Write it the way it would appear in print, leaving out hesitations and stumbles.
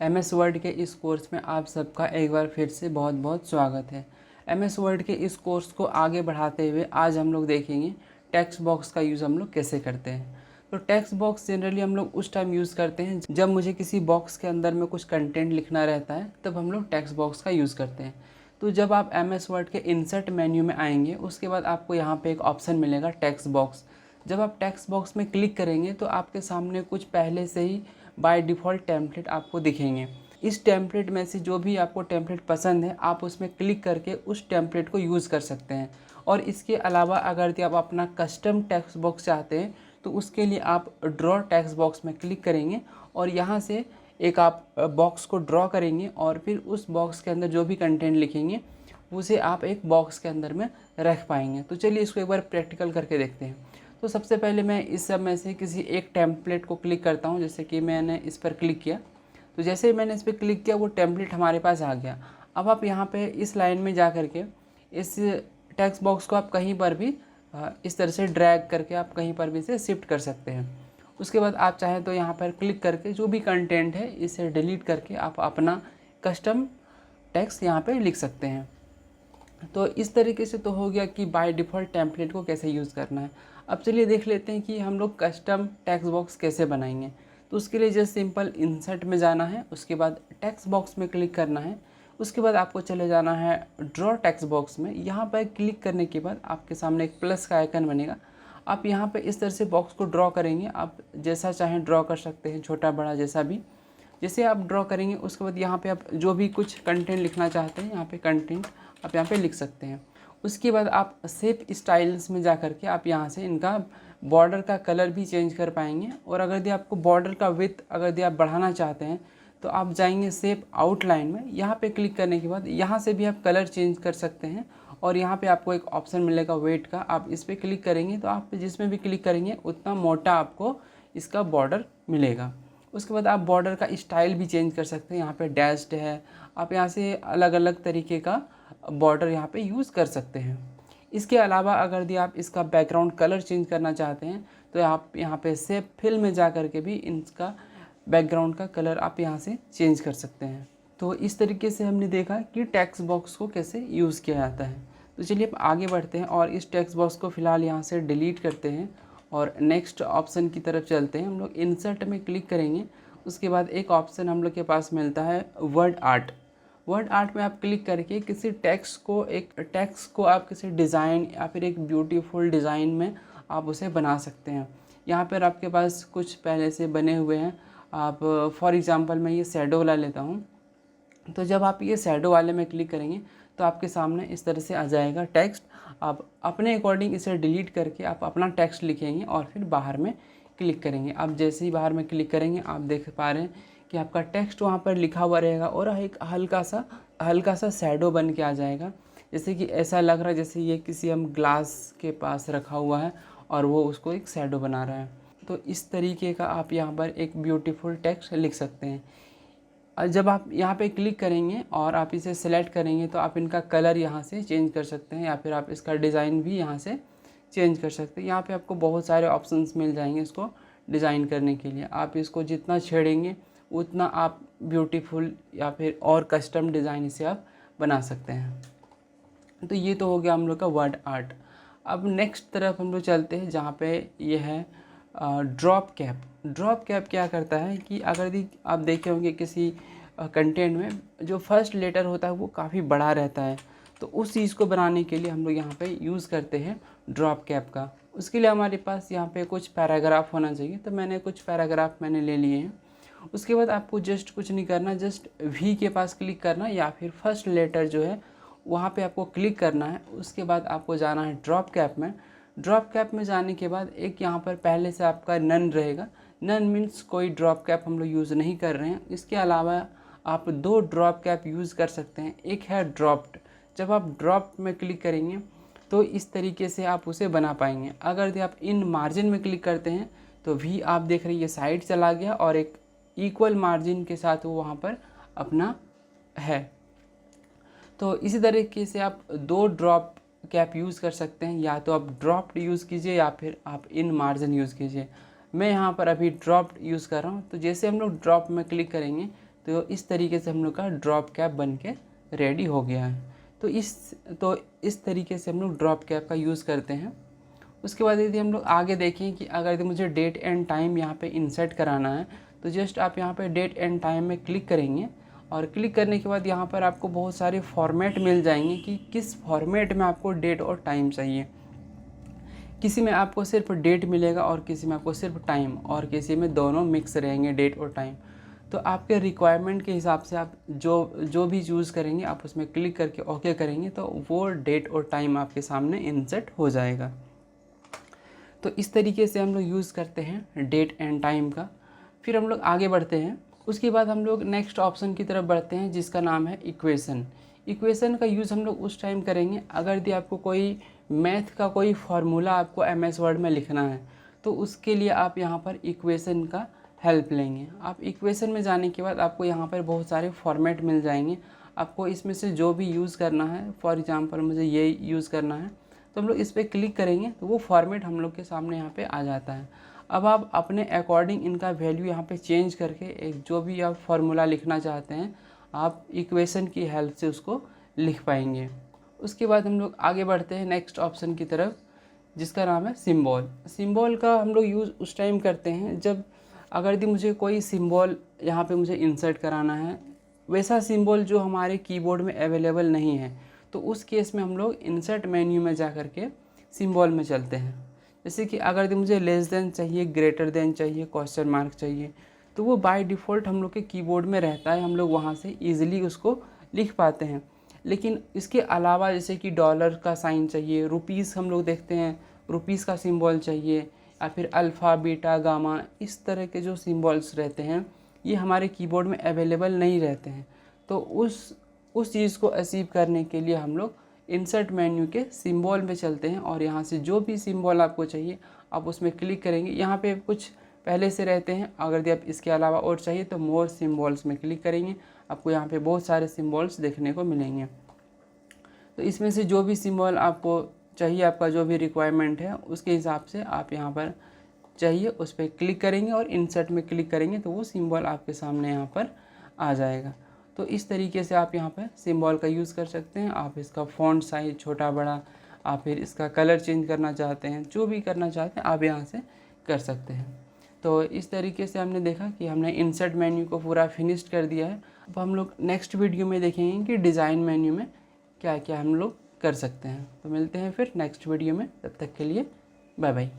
MS word के इस course में आप सबका एक बार फिर से बहुत बहुत स्वागत है। एमएस वर्ड के इस कोर्स को आगे बढ़ाते हुए आज हम लोग देखेंगे टेक्स्ट बॉक्स का यूज़ हम लोग कैसे करते हैं। तो टेक्स्ट बॉक्स जनरली हम लोग उस टाइम यूज़ करते हैं जब मुझे किसी बॉक्स के अंदर में कुछ कंटेंट लिखना रहता है, तब हम लोग टेक्स्ट बॉक्स का यूज़ करते हैं। तो जब आप एमएस वर्ड के इंसर्ट मेन्यू में आएंगे, उसके बाद आपको यहाँ पे एक ऑप्शन मिलेगा टेक्स्ट बॉक्स। जब आप टेक्स्ट बॉक्स में क्लिक करेंगे तो आपके सामने कुछ पहले से ही बाय डिफ़ॉल्ट टेम्पलेट आपको दिखेंगे। इस टेम्पलेट में से जो भी आपको टेम्पलेट पसंद है, आप उसमें क्लिक करके उस टेम्पलेट को यूज़ कर सकते हैं। और इसके अलावा अगर आप अपना कस्टम टेक्स्ट बॉक्स चाहते हैं तो उसके लिए आप ड्रॉ टेक्स्ट बॉक्स में क्लिक करेंगे और यहाँ से एक आप बॉक्स को ड्रॉ करेंगे और फिर उस बॉक्स के अंदर जो भी कंटेंट लिखेंगे उसे आप एक बॉक्स के अंदर में रख पाएंगे। तो चलिए इसको एक बार प्रैक्टिकल करके देखते हैं। तो सबसे पहले मैं इस सब में से किसी एक टेम्पलेट को क्लिक करता हूँ। जैसे कि मैंने इस पर क्लिक किया, तो जैसे ही मैंने इस पर क्लिक किया वो टेम्पलेट हमारे पास आ गया। अब आप यहाँ पे इस लाइन में जा कर के इस टेक्स्ट बॉक्स को आप कहीं पर भी इस तरह से ड्रैग करके आप कहीं पर भी इसे शिफ्ट कर सकते हैं। उसके बाद आप चाहें तो यहाँ पर क्लिक करके जो भी कंटेंट है इसे डिलीट करके आप अपना कस्टम टेक्स्ट यहाँ पे लिख सकते हैं। तो इस तरीके से तो हो गया कि बाय डिफ़ॉल्ट टेम्पलेट को कैसे यूज़ करना है। अब चलिए देख लेते हैं कि हम लोग कस्टम टेक्स्ट बॉक्स कैसे बनाएंगे। तो उसके लिए जस्ट सिंपल इंसर्ट में जाना है, उसके बाद टेक्स्ट बॉक्स में क्लिक करना है। उसके बाद आपको चले जाना है ड्रॉ टेक्स्ट बॉक्स में। यहाँ पर क्लिक करने के बाद आपके सामने एक प्लस का आइकन बनेगा। आप यहाँ पे इस तरह से बॉक्स को ड्रॉ करेंगे। आप जैसा चाहें ड्रॉ कर सकते हैं, छोटा बड़ा जैसा भी। जैसे आप ड्रॉ करेंगे उसके बाद यहाँ पे आप जो भी कुछ कंटेंट लिखना चाहते हैं, यहाँ पे कंटेंट आप यहाँ पे लिख सकते हैं। उसके बाद आप शेप स्टाइल्स में जा कर के आप यहाँ से इनका बॉर्डर का कलर भी चेंज कर पाएंगे। और अगर आपको बॉर्डर का विड्थ अगर आप बढ़ाना चाहते हैं तो आप जाएंगे शेप आउटलाइन में। यहाँ पे क्लिक करने के बाद यहाँ से भी आप कलर चेंज कर सकते हैं। और यहाँ पे आपको एक ऑप्शन मिलेगा वेट का, आप इस पर क्लिक करेंगे तो आप जिसमें भी क्लिक करेंगे उतना मोटा आपको इसका बॉर्डर मिलेगा। उसके बाद आप बॉर्डर का स्टाइल भी चेंज कर सकते हैं। यहाँ पे डैश्ड है, आप यहाँ से अलग अलग तरीके का बॉर्डर यहाँ पे यूज़ कर सकते हैं। इसके अलावा अगर आप इसका बैकग्राउंड कलर चेंज करना चाहते हैं तो आप यहाँ पे शेप फिल में जा कर के भी इसका बैकग्राउंड का कलर आप यहाँ से चेंज कर सकते हैं। तो इस तरीके से हमने देखा कि टेक्स्ट बॉक्स को कैसे यूज़ किया जाता है। तो चलिए अब आगे बढ़ते हैं और इस टेक्स्ट बॉक्स को फ़िलहाल यहाँ से डिलीट करते हैं और नेक्स्ट ऑप्शन की तरफ चलते हैं। हम लोग इंसर्ट में क्लिक करेंगे। उसके बाद एक ऑप्शन हम लोग के पास मिलता है वर्ड आर्ट। वर्ड आर्ट में आप क्लिक करके किसी टेक्स्ट को आप किसी डिज़ाइन या फिर एक ब्यूटीफुल डिज़ाइन में आप उसे बना सकते हैं। यहाँ पर आपके पास कुछ पहले से बने हुए हैं। आप फॉर एग्ज़ाम्पल मैं ये शैडो वाला लेता हूँ। तो जब आप ये शैडो वाले में क्लिक करेंगे तो आपके सामने इस तरह से आ जाएगा टेक्स्ट। आप अपने अकॉर्डिंग इसे डिलीट करके आप अपना टेक्स्ट लिखेंगे और फिर बाहर में क्लिक करेंगे। आप जैसे ही बाहर में क्लिक करेंगे आप देख पा रहे हैं कि आपका टेक्स्ट वहाँ पर लिखा हुआ रहेगा और एक हल्का सा शैडो बन के आ जाएगा। जैसे कि ऐसा लग रहा है जैसे ये किसी हम ग्लास के पास रखा हुआ है और वो उसको एक शैडो बना रहा है। तो इस तरीके का आप यहाँ पर एक ब्यूटीफुल टेक्स्ट लिख सकते हैं। जब आप यहाँ पे क्लिक करेंगे और आप इसे सेलेक्ट करेंगे तो आप इनका कलर यहाँ से चेंज कर सकते हैं या फिर आप इसका डिज़ाइन भी यहाँ से चेंज कर सकते हैं। यहाँ पे आपको बहुत सारे ऑप्शंस मिल जाएंगे इसको डिज़ाइन करने के लिए। आप इसको जितना छेड़ेंगे उतना आप ब्यूटीफुल या फिर और कस्टम डिज़ाइन इसे आप बना सकते हैं। तो ये तो हो गया हम लोग का वर्ड आर्ट। अब नेक्स्ट तरफ हम लोग चलते हैं जहाँ पे ये है ड्रॉप कैप। ड्रॉप कैप क्या करता है कि अगर आप देखे होंगे किसी कंटेंट में जो फर्स्ट लेटर होता है वो काफ़ी बड़ा रहता है, तो उस चीज़ को बनाने के लिए हम लोग यहाँ पे यूज़ करते हैं ड्रॉप कैप का। उसके लिए हमारे पास यहाँ पे कुछ पैराग्राफ होना चाहिए, तो मैंने कुछ पैराग्राफ मैंने ले लिए हैं। उसके बाद आपको जस्ट कुछ नहीं करना, जस्ट वी के पास क्लिक करना या फिर फर्स्ट लेटर जो है वहाँ पे आपको क्लिक करना है। उसके बाद आपको जाना है ड्रॉप कैप में। ड्रॉप कैप में जाने के बाद एक यहाँ पर पहले से आपका नन रहेगा। नन मीन्स कोई ड्रॉप कैप हम लोग यूज़ नहीं कर रहे हैं। इसके अलावा आप दो ड्रॉप कैप यूज़ कर सकते हैं। एक है ड्रॉप्ड। जब आप ड्रॉप में क्लिक करेंगे तो इस तरीके से आप उसे बना पाएंगे। अगर आप इन मार्जिन में क्लिक करते हैं तो भी आप देख रहे हैं ये साइड चला गया और एक इक्वल मार्जिन के साथ वो वहाँ पर अपना है। तो इसी तरीके से आप दो ड्रॉप कैप यूज़ कर सकते हैं, या तो आप ड्रॉप्ड यूज़ कीजिए या फिर आप इन मार्जिन यूज़ कीजिए। मैं यहाँ पर अभी ड्रॉप्ड यूज़ कर रहा हूँ। तो जैसे हम लोग ड्रॉप में क्लिक करेंगे तो इस तरीके से हम लोग का ड्रॉप कैप बन के रेडी हो गया है। तो इस तरीके से हम लोग ड्रॉप कैप का यूज़ करते हैं। उसके बाद यदि हम लोग आगे देखें कि अगर यदि मुझे डेट एंड टाइम यहाँ पे इंसर्ट कराना है, तो जस्ट आप यहाँ पे डेट एंड टाइम में क्लिक करेंगे और क्लिक करने के बाद यहाँ पर आपको बहुत सारे फॉर्मेट मिल जाएंगे कि किस फॉर्मेट में आपको डेट और टाइम चाहिए। किसी में आपको सिर्फ डेट मिलेगा और किसी में आपको सिर्फ टाइम, और किसी में दोनों मिक्स रहेंगे, डेट और टाइम। तो आपके रिक्वायरमेंट के हिसाब से आप जो भी चूज़ करेंगे, आप उसमें क्लिक करके ओके करेंगे तो वो डेट और टाइम आपके सामने इंसर्ट हो जाएगा। तो इस तरीके से हम लोग यूज़ करते हैं डेट एंड टाइम का। फिर हम लोग आगे बढ़ते हैं। उसके बाद हम लोग नेक्स्ट ऑप्शन की तरफ बढ़ते हैं जिसका नाम है इक्वेशन। इक्वेशन का यूज़ हम लोग उस टाइम करेंगे अगर यदि आपको कोई मैथ का कोई फार्मूला आपको MS वर्ड में लिखना है, तो उसके लिए आप यहाँ पर इक्वेशन का हेल्प लेंगे। आप इक्वेशन में जाने के बाद आपको यहाँ पर बहुत सारे फॉर्मेट मिल जाएंगे। आपको इसमें से जो भी यूज़ करना है, फॉर एग्ज़ाम्पल मुझे ये यूज़ करना है, तो हम लोग इस पर क्लिक करेंगे तो वो फॉर्मेट हम लोग के सामने यहाँ पे आ जाता है। अब आप अपने अकॉर्डिंग इनका वैल्यू यहाँ पे चेंज करके एक जो भी आप फार्मूला लिखना चाहते हैं, आप इक्वेशन की हेल्प से उसको लिख पाएंगे। उसके बाद हम लोग आगे बढ़ते हैं नेक्स्ट ऑप्शन की तरफ जिसका नाम है सिंबल। सिंबल का हम लोग यूज़ उस टाइम करते हैं जब अगर यदि मुझे कोई सिंबल यहाँ पे मुझे इंसर्ट कराना है, वैसा सिंबल जो हमारे कीबोर्ड में अवेलेबल नहीं है, तो उस केस में हम लोग इंसर्ट मेन्यू में जा कर के सिंबल में चलते हैं। जैसे कि अगर यदि मुझे लेस देन चाहिए, ग्रेटर देन चाहिए, क्वेश्चन मार्क चाहिए, तो वो बाय डिफ़ॉल्ट हम लोग के कीबोर्ड में रहता है, हम लोग वहाँ से ईज़िली उसको लिख पाते हैं। लेकिन इसके अलावा जैसे कि डॉलर का साइन चाहिए, रुपीज़ हम लोग देखते हैं रुपीज़ का सिंबल चाहिए, या फिर अल्फ़ा बीटा गामा, इस तरह के जो सिंबल्स रहते हैं ये हमारे कीबोर्ड में अवेलेबल नहीं रहते हैं। तो उस चीज़ को अचीव करने के लिए हम लोग इंसर्ट मेन्यू के सिंबल में चलते हैं और यहाँ से जो भी सिंबल आपको चाहिए आप उसमें क्लिक करेंगे। यहाँ पे कुछ पहले से रहते हैं, अगर यदि आप इसके अलावा और चाहिए तो मोर सिंबल्स में क्लिक करेंगे, आपको यहाँ पे बहुत सारे सिंबल्स देखने को मिलेंगे। तो इसमें से जो भी सिंबल आपको चाहिए, आपका जो भी रिक्वायरमेंट है उसके हिसाब से आप यहाँ पर चाहिए उस पर क्लिक करेंगे और इंसर्ट में क्लिक करेंगे तो वो सिंबल आपके सामने यहाँ पर आ जाएगा। तो इस तरीके से आप यहाँ पर सिंबल का यूज़ कर सकते हैं। आप इसका फ़ॉन्ट साइज छोटा बड़ा, आप फिर इसका कलर चेंज करना चाहते हैं, जो भी करना चाहते हैं आप यहाँ से कर सकते हैं। तो इस तरीके से हमने देखा कि हमने इंसर्ट मेन्यू को पूरा फिनिश्ड कर दिया है। अब हम लोग नेक्स्ट वीडियो में देखेंगे कि डिज़ाइन मेन्यू में क्या क्या हम लोग कर सकते हैं। तो मिलते हैं फिर नेक्स्ट वीडियो में, तब तक के लिए बाय बाय।